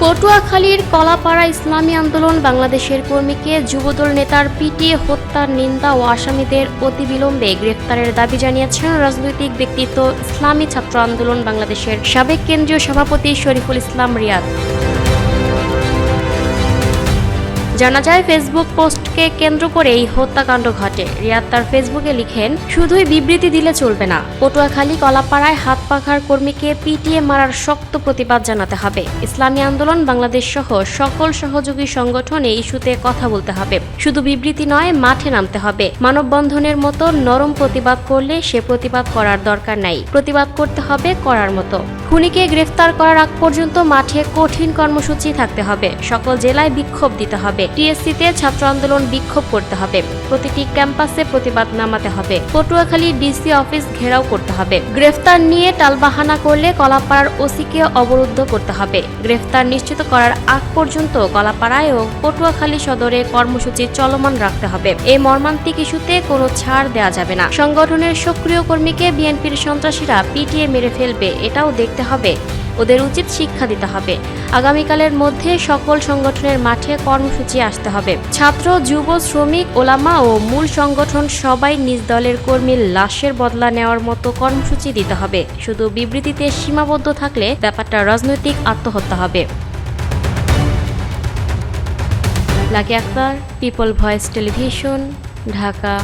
পটুয়াখালীর কলাপাড়া ইসলামী আন্দোলন বাংলাদেশের কর্মীকে যুবদল নেতার পিটিয়ে হত্যার নিন্দা ও আসামিদের অতিবিলম্বে গ্রেফতারের দাবি জানিয়েছেন রাজনৈতিক ব্যক্তিত্ব ইসলামী ছাত্র আন্দোলন বাংলাদেশের সাবেক কেন্দ্রীয় সভাপতি শরীফুল ইসলাম রিয়াদ। জানা যায়, ফেসবুক পোস্টকে কেন্দ্র করে এই হত্যাকাণ্ড ঘটে। রিয়াদ তার ফেসবুকে লিখেন, শুধুই বিবৃতি দিলে চলবে না, পটুয়াখালী কলাপাড়ায় হাত পাখার কর্মীকে পিটিয়ে মারার শক্ত প্রতিবাদ জানাতে হবে। ইসলামী আন্দোলন বাংলাদেশ সহ সকল সহযোগী সংগঠন এই ইস্যুতে কথা বলতে হবে। শুধু বিবৃতি নয়, মাঠে নামতে হবে। মানববন্ধনের মতো নরম প্রতিবাদ করলে সে প্রতিবাদ করার দরকার নাই, প্রতিবাদ করতে হবে করার মতো। খুনিকে গ্রেফতার করার আগ পর্যন্ত মাঠে কঠিন কর্মসূচি থাকতে হবে। সকল জেলায় বিক্ষোভ দিতে হবে। টিএসসিতে ছাত্র আন্দোলন বিক্ষোভ করতে হবে। প্রতিটি ক্যাম্পাসে প্রতিবাদ নামাতে হবে। পটুয়াখালী ডিসি অফিস ঘেরাও করতে হবে। গ্রেফতার নিয়ে টালবাহানা করলে কলাপাড়ার ওসিকে অবরুদ্ধ করতে হবে। গ্রেফতার নিশ্চিত করার আগ পর্যন্ত কলাপাড়ায় ও পটুয়াখালী সদরে কর্মসূচি চলমান রাখতে হবে। এই মর্মান্তিক ইস্যুতে কোনো ছাড় দেওয়া যাবে না। সংগঠনের সক্রিয় কর্মীকে বিএনপির সন্ত্রাসীরা পিটিয়ে মেরে ফেলবে, এটাও দেখতে হবে। ওদের উচিত শিক্ষা দিতে হবে। আগামীকালের মধ্যে সকল সংগঠনের মাঠে কর্মসূচি আসতে হবে। ছাত্র, যুব, শ্রমিক, ওলামা ও মূল সংগঠন সবাই নিজ দলের কর্মীর লাশের বদলা নেওয়ার মতো কর্মসূচি দিতে হবে। শুধু বিবৃতিতে সীমাবদ্ধ থাকলে ব্যাপারটা রাজনৈতিক আত্মহত্যা হবে। Lucky Akter, people voice television, Dhaka.